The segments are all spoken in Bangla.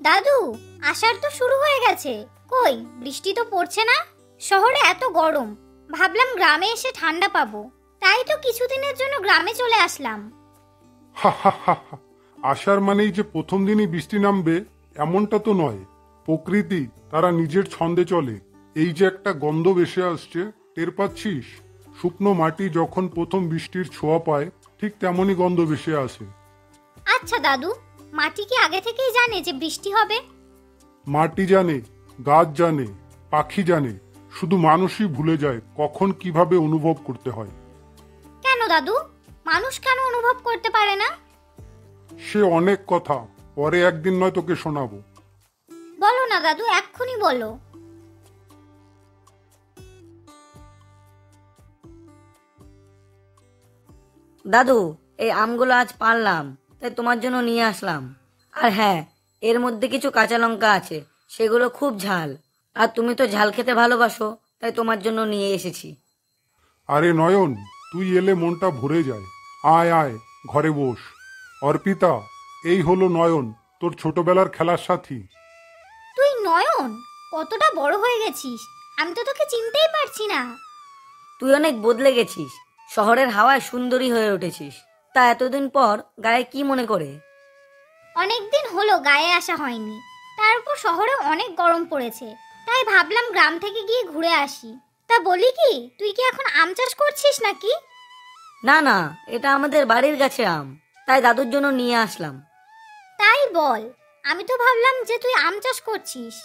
দাদু, আষাঢ় তো শুরু হয়ে গেছে, কই বৃষ্টি তো পড়ছে না। শহরে এত গরম, ভাবলাম গ্রামে এসে ঠান্ডা পাবো, তাই তো কিছুদিনের জন্য গ্রামে চলে আসলাম। হা হা হা হা। আষাঢ় মানেই যে প্রথম দিনই বৃষ্টি নামবে এমনটা তো নয়। প্রকৃতি তারা নিজের ছন্দে চলে। এই যে একটা গন্ধ ভেসে আসছে, টের পাচ্ছিস? শুকনো মাটি যখন প্রথম বৃষ্টির ছোঁয়া পায়, ঠিক তেমনই গন্ধ ভেসে আসে। আচ্ছা দাদু, মাটি কি আগে থেকেই জানে যে বৃষ্টি হবে? মাটি জানে, গাছ জানে, পাখি জানে, শুধু মানুষই ভুলে যায় কখন কিভাবে অনুভব করতে হয়। কেন দাদু, মানুষ কেন অনুভব করতে পারে না? সে অনেক কথা, পরে একদিন নয় তোকে শোনাবো। বলো না দাদু, এক্ষুনি বলো। দাদু, এই আমগুলো আজ পারলাম, তাই তোমার জন্য নিয়ে আসলাম। আর হ্যাঁ, এর মধ্যে কিছু কাঁচা লঙ্কা আছে, সেগুলো খুব ঝাল। আর তুমি তো ঝাল খেতে ভালোবাসো, তাই তোমার জন্য নিয়ে এসেছি। আরে নয়ন, তুই এলে মনটা ভরে যায়। আয় আয়, ঘরে বস। অর্পিতা, এই হলো নয়ন, তোর ছোটবেলার খেলার সাথী। তুই নয়ন? কতটা বড় হয়ে গেছিস, আমি তো তোকে চিনতেই পারছি না। তুই অনেক বদলে গেছিস, শহরের হাওয়ায় সুন্দরী হয়ে উঠেছিস। তা এতদিন পর গায়ে কি মনে করে? অনেকদিন হলো গায়ে আসা হয়নি, তার উপর শহরে অনেক গরম পড়েছে, তাই ভাবলাম গ্রাম থেকে গিয়ে ঘুরে আসি। তা বলি কি, তুই কি এখন আম চাষ করছিস নাকি? না না, এটা আমাদের বাড়ির গাছের আম, তাই দাদুর জন্য নিয়ে আসলাম। তাই বল, আমি তো ভাবলাম যে তুই আম চাষ করছিস।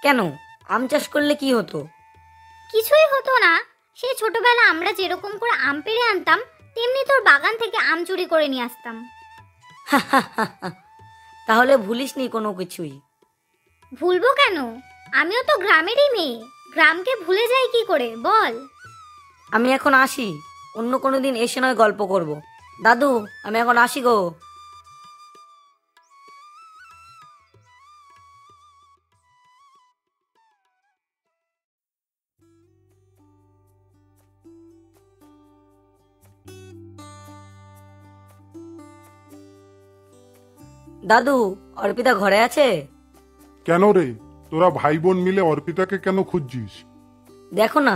কেন, আম চাষ করলে কি হতো? কিছুই হতো না, সেই ছোটবেলা আমরা যেরকম করে আম পেড়ে আনতাম, তেমনি তোর বাগান থেকে আম চুরি করে নিয়ে আসতাম। তাহলে ভুলিসনি কোনো কিছুই? ভুলবো কেন, আমিও তো গ্রামেরই মেয়ে, গ্রামকে ভুলে যাই কি করে বল। আমি এখন আসি, অন্য কোনো দিন এসে নয় গল্প করব। দাদু, আমি এখন আসি গো। দাদু, অর্পিতা ঘরে আছে? কেন রে, তোরা ভাই বোন মিলে অর্পিতাকে কেন খুঁজছিস? দেখো না,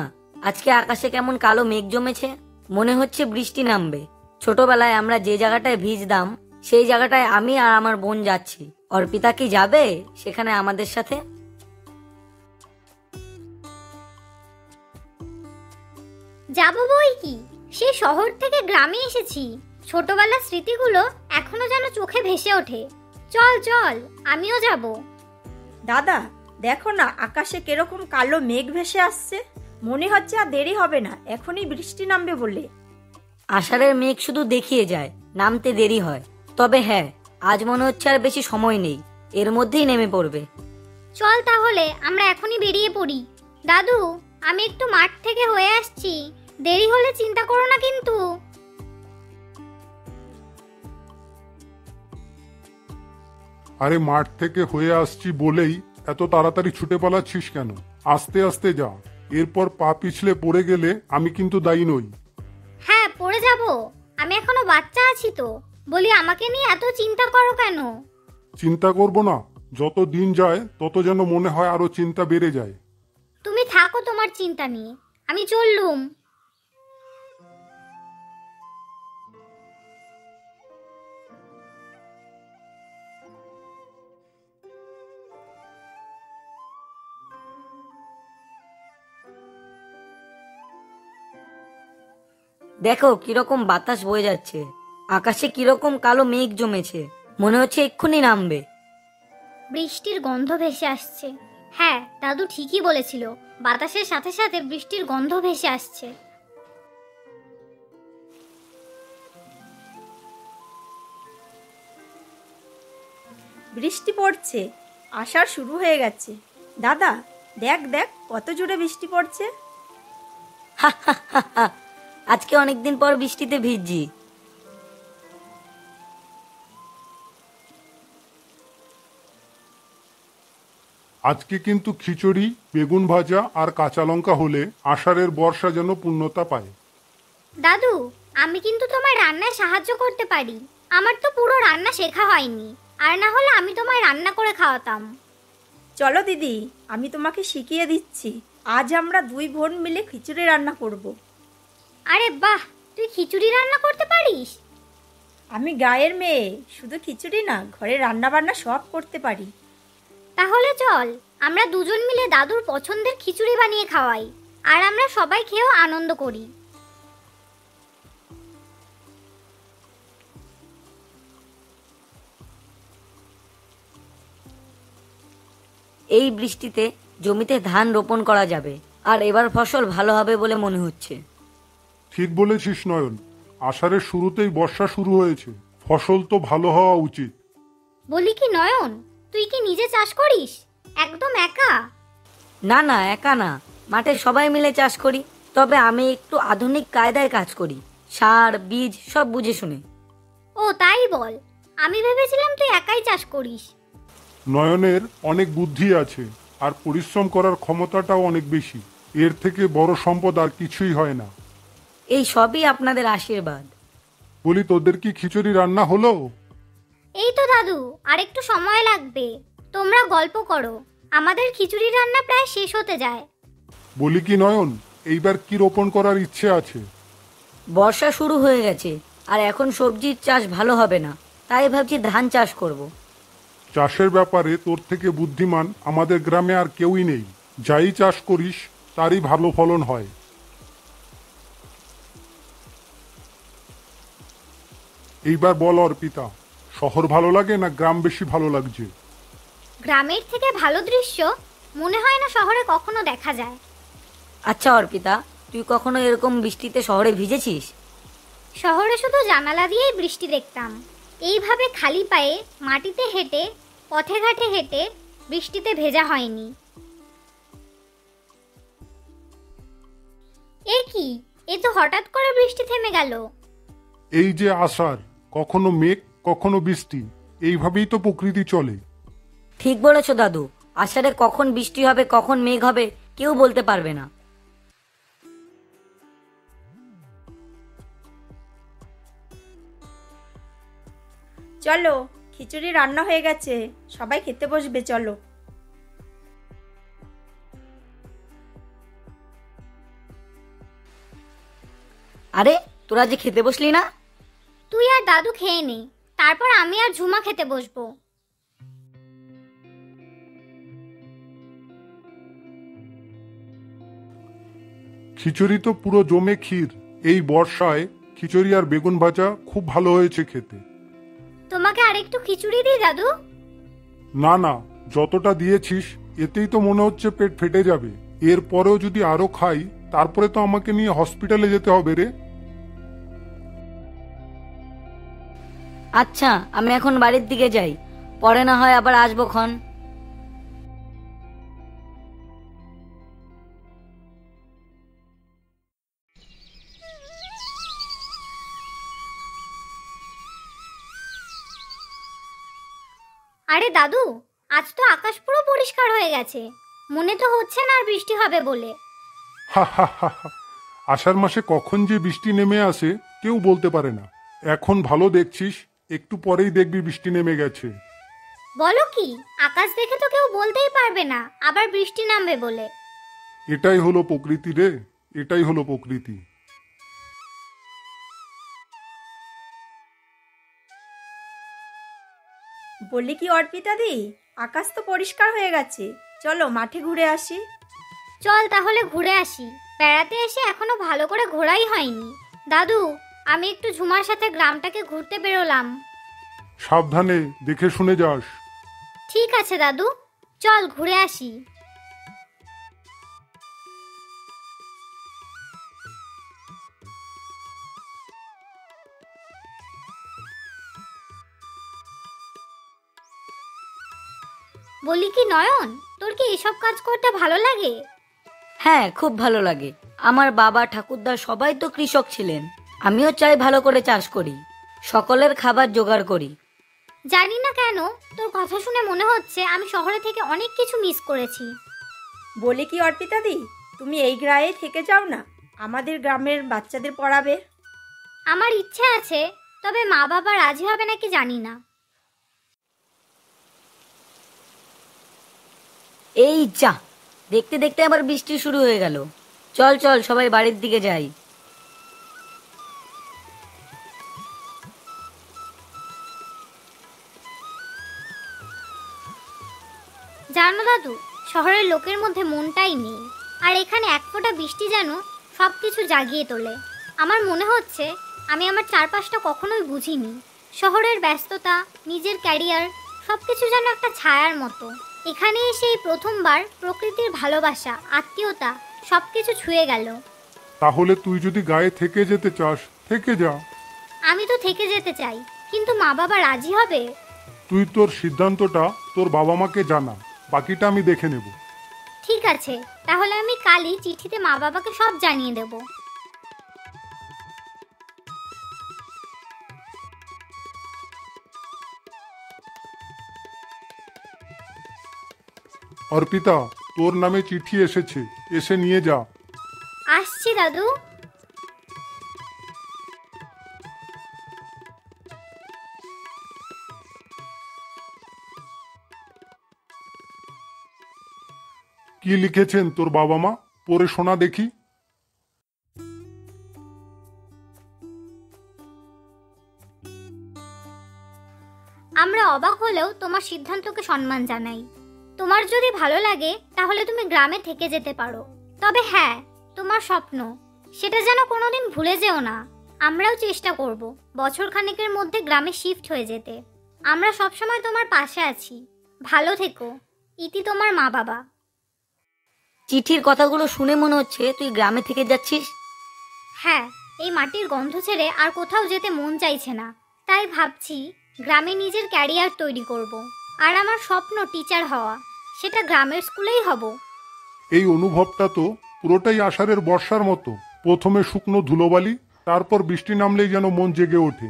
আজকে আকাশে কেমন কালো মেঘ জমেছে, মনে হচ্ছে বৃষ্টি নামবে। ছোটবেলায় আমরা যে জায়গাটায় ভিজতাম, সেই জায়গাটায় আমি আর আমার বোন যাচ্ছি। অর্পিতা কি যাবে সেখানে আমাদের সাথে? যাবো বই কি, সে শহর থেকে গ্রামে এসেছি, ছোটবেলার স্মৃতিগুলো এখনো যেন চোখে ভেসে ওঠে। চল চল, আমিও যাব। দাদা, দেখো না আকাশে কিরকম কালো মেঘ ভেসে আসছে, মনে হচ্ছে আর দেরি হবে না, এখনই বৃষ্টি নামবে বলে। আষাঢ়ের মেঘ শুধু দেখিয়ে যায়, নামতে দেরি হয়। তবে হ্যাঁ, আজ মনে হচ্ছে আর বেশি সময় নেই, এর মধ্যেই নেমে পড়বে। চল তাহলে আমরা এখনই বেরিয়ে পড়ি। দাদু, আমি একটু মাঠ থেকে হয়ে আসছি, দেরি হলে চিন্তা করো না কিন্তু। আরে মাঠ থেকে হয়ে আসছি বলেই এত তাড়াতাড়ি ছুটে পালাচ্ছিস কেন? আস্তে আস্তে যা, এরপর পা পিছলে পড়ে গেলে আমি কিন্তু দায়ী নই। হ্যাঁ, পড়ে যাব, আমি এখনো বাচ্চা আছি তো। বলি, আমাকে নিয়ে এত চিন্তা করো কেন? চিন্তা করব না? যত দিন যায় তত যেন মনে হয় আরো চিন্তা বেড়ে যায়। তুমি থাকো তোমার চিন্তা নিয়ে, আমি চললুম। দেখো কিরকম বাতাস বয়ে যাচ্ছে, আকাশে কিরকম কালো মেঘ জমেছে, মনে হচ্ছে এক্ষুনি নামবে। বৃষ্টির গন্ধ ভেসে আসছে। হ্যাঁ, দাদু ঠিকই বলেছিল, বাতাসের সাথে সাথে বৃষ্টির গন্ধ ভেসে আসছে। বৃষ্টি পড়ছে, আষাঢ় শুরু হয়ে গেছে। দাদা, দেখ দেখ কত জোরে বৃষ্টি পড়ছে। আজকে অনেকদিন পর বৃষ্টিতে ভিজছি। আজকে কিন্তু খিচুড়ি, বেগুন ভাজা আর কাঁচা লঙ্কা হলে আষাঢ়ের বর্ষা যেন পূর্ণতা পায়। দাদু, আমি কিন্তু তোমার রান্নায় সাহায্য করতে পারি, আমার তো পুরো রান্না শেখা হয়নি। আর না হলে আমি তোমায় রান্না করে খাওয়াতাম। চলো দিদি, আমি তোমাকে শিখিয়ে দিচ্ছি। আজ আমরা দুই বোন মিলে খিচুড়ি রান্না করব। আরে বাহ, তুই খিচুড়ি রান্না করতে পারিস? আমি গায়ের মেয়ে, শুধু খিচুড়ি না, ঘরে রান্না বান্না সব করতে পারি। তাহলে চল আমরা দুজন মিলে দাদুর পছন্দের খিচুড়ি বানিয়ে খাওয়াই, আর আমরা সবাই খেয়েও আনন্দ করি। এই বৃষ্টিতে জমিতে ধান রোপণ করা যাবে, আর এবার ফসল ভালো হবে বলে মনে হচ্ছে। ঠিক বলেছিস নয়ন, আষাঢ়ের শুরুতেই বর্ষা শুরু হয়েছে, ফসল তো ভালো হওয়া উচিত। বলি কি নয়ন, তুই কি নিজে চাষ করিস একদম একা? না না, একা না, মাঠে সবাই মিলে চাষ করি। তবে আমি একটু আধুনিক কায়দায় কাজ করি, সার বীজ সব বুঝে শুনে। ও তাই বল, আমি ভেবেছিলাম তুই একাই চাষ করিস। নয়নের অনেক বুদ্ধি আছে, আর পরিশ্রম করার ক্ষমতাটাও অনেক বেশি। এর থেকে বড় সম্পদ আর কিছুই হয় না। এই সবই আপনাদের আশীর্বাদ। বলি, তোদের কি খিচুড়ি রান্না হলো? এই তো দাদু, আর একটু সময় লাগবে। তোমরা গল্প করো, আমাদের খিচুড়ি রান্না প্রায় শেষ হতে যায়। বলি কি নয়ন, এইবার কি রোপণ করার ইচ্ছে আছে? বর্ষা শুরু হয়ে গেছে, আর এখন সবজির চাষ ভালো হবে না, তাই ভাবছি ধান চাষ করব। চাষের ব্যাপারে তোর থেকে বুদ্ধিমান আমাদের গ্রামে আর কেউই নেই। যাই চাষ করিস তারই ভালো ফলন হয়। এইবার বল অর্পিতা, শহর ভালো লাগে না গ্রাম বেশি ভালো লাগছে? গ্রামের থেকে ভালো দৃশ্য মনে হয় না শহরে কখনো দেখা যায়। আচ্ছা অর্পিতা, তুই কখনো এরকম বৃষ্টিতে শহরে ভিজেছিস? শহরে শুধু জানালা দিয়েই বৃষ্টি দেখতাম। এইভাবে খালি পায়ে মাটিতে হেঁটে, পথে ঘাটে হেঁটে বৃষ্টিতে ভেজা হয়নি। এ কি, এ তো হঠাৎ করে বৃষ্টি থেমে গেল। এই যে আষাঢ়, কখনো মেঘ কখনো বৃষ্টি, এইভাবেই তো প্রকৃতি চলে। ঠিক বলেছো দাদু, আষাঢ়ে কখন বৃষ্টি হবে কখন মেঘ হবে কেউ বলতে পারবে না। চলো, খিচুড়ি রান্না হয়ে গেছে, সবাই খেতে বসবে, চলো। আরে তোরা যে খেতে বসলি না? তুই আর দাদু খেয়ে নে, তারপর আমি আর ঝুমা খেতে বসবো। খিচুড়ি তো পুরো জমে ক্ষীর। এই বর্ষায় খিচুড়ি আর বেগুন ভাজা খুব ভালো হয়েছে খেতে। তোমাকে আরেকটু খিচুড়ি দিই দাদু? না না, যতটা দিয়েছিস এতেই তো মনে হচ্ছে পেট ফেটে যাবে। এরপরেও যদি আরো খাই তারপরে তো আমাকে নিয়ে হসপিটালে যেতে হবে রে। আচ্ছা, আমি এখন বাড়ির দিকে যাই, পরে না হয় আবার আসবো ক্ষণ। আরে দাদু, আজ তো আকাশ পুরো পরিষ্কার হয়ে গেছে, মনে তো হচ্ছে না আর বৃষ্টি হবে বলে। হা হা হা হা। আষাঢ় মাসে কখন যে বৃষ্টি নেমে আসে কেউ বলতে পারে না। এখন ভালো দেখছিস, একটু পরেই দেখবি বৃষ্টি নেমে গেছে। বলো কি, আকাশ দেখে তো কেউ বলতেই পারবে না আবার বৃষ্টি নামবে বলে। এটাই হলো প্রকৃতি রে, এটাই হলো প্রকৃতি। বলি কি অর্পিতা দি, আকাশ তো পরিষ্কার হয়ে গেছে, চলো মাঠে ঘুরে আসি। চল তাহলে ঘুরে আসি, বেড়াতে এসে এখনো ভালো করে ঘোরাই হয়নি। দাদু, আমি একটু ঝুমার সাথে গ্রামটাকে ঘুরতে বেরোলাম। সাবধানে দেখে শুনে যাস। ঠিক আছে দাদু, চল ঘুরে আসি। বলি কি নয়ন, তোর কি এসব কাজ করতে ভালো লাগে? হ্যাঁ, খুব ভালো লাগে। আমার বাবা ঠাকুরদা সবাই তো কৃষক ছিলেন, আমিও চাই ভালো করে চাষ করি, সকলের খাবার জোগাড় করি। জানি না কেন তোর কথা শুনে মনে হচ্ছে আমি শহরে থেকে অনেক কিছু মিস করেছি। বলি কি অর্পিতা দি, তুমি এই গ্রামে থেকে যাও না, আমাদের গ্রামের বাচ্চাদের পড়াবে। আমার ইচ্ছে আছে, তবে মা বাবা রাজি হবে নাকি জানি না। এই যা, দেখতে দেখতে আবার বৃষ্টি শুরু হয়ে গেল। চল চল সবাই বাড়ির দিকে যাই। জানো দাদু, শহরের লোকের মধ্যে মনটাই নেই, আর এখানে এক ফোঁটা বৃষ্টি যেন সব কিছু জাগিয়ে তোলে। আমার মনে হচ্ছে আমি আমার চারপাশটা কখনোই বুঝিনি। শহরের ব্যস্ততা, নিজের ক্যারিয়ার, সব কিছু যেন একটা ছায়ার মতো। এখানে এসে এই প্রথমবার প্রকৃতির ভালোবাসা, আত্মীয়তা সব কিছু ছুঁয়ে গেল। তাহলে তুই যদি গায়ে থেকে যেতে চাস, থেকে যা। আমি তো থেকে যেতে চাই, কিন্তু মা বাবা রাজি হবে? তুই তোর সিদ্ধান্তটা তোর বাবা মাকে জানা, বাকিটা আমি দেখে নেব। ঠিক আছে, তাহলে আমি কালই চিঠিতে মা বাবাকে সব জানিয়ে দেব। অর্পিতা, তোর নামে চিঠি এসেছে, এসে নিয়ে যা। আসছি দাদু। কি লিখেছেন তোর বাবা মা, পড়ে শোনা দেখি। আমরা অবাক হলেও তোমার সিদ্ধান্তকে সম্মান জানাই। তোমার যদি ভালো লাগে তাহলে তুমি গ্রামে থেকে যেতে পারো, তবে হ্যাঁ, তোমার স্বপ্ন সেটা যেন কোনোদিন ভুলে যেও না। আমরাও চেষ্টা করব বছর খানেকের মধ্যে গ্রামে শিফট হয়ে যেতে। আমরা সবসময় তোমার পাশে আছি। ভালো থেকো। ইতি, তোমার মা বাবা। চিঠির কথাগুলো শুনে মনে হচ্ছে তুই গ্রামে থেকে যাচ্ছিস। হ্যাঁ, এই মাটির গন্ধ ছেড়ে আর কোথাও যেতে মন চাইছে না। তাই ভাবছি গ্রামে নিজের ক্যারিয়ার তৈরি করব। আর আমার স্বপ্ন টিচার হওয়া, সেটা গ্রামের স্কুলেই হব। এই অনুভবটা তো পুরোটাই আষাঢ়ের বর্ষার মতো। প্রথমে শুকনো ধুলোবালি, তারপর বৃষ্টি নামলেই যেন মন জেগে ওঠে।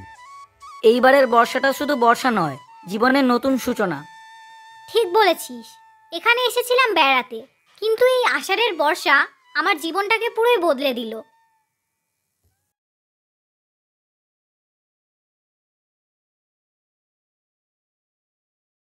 এইবারের বর্ষাটা শুধু বর্ষা নয়, জীবনের নতুন সূচনা। ঠিক বলেছিস। এখানে এসেছিলাম বেড়াতে, কিন্তু এই আষাঢ়ের বর্ষা আমার জীবনটাকে পুরোই বদলে দিল।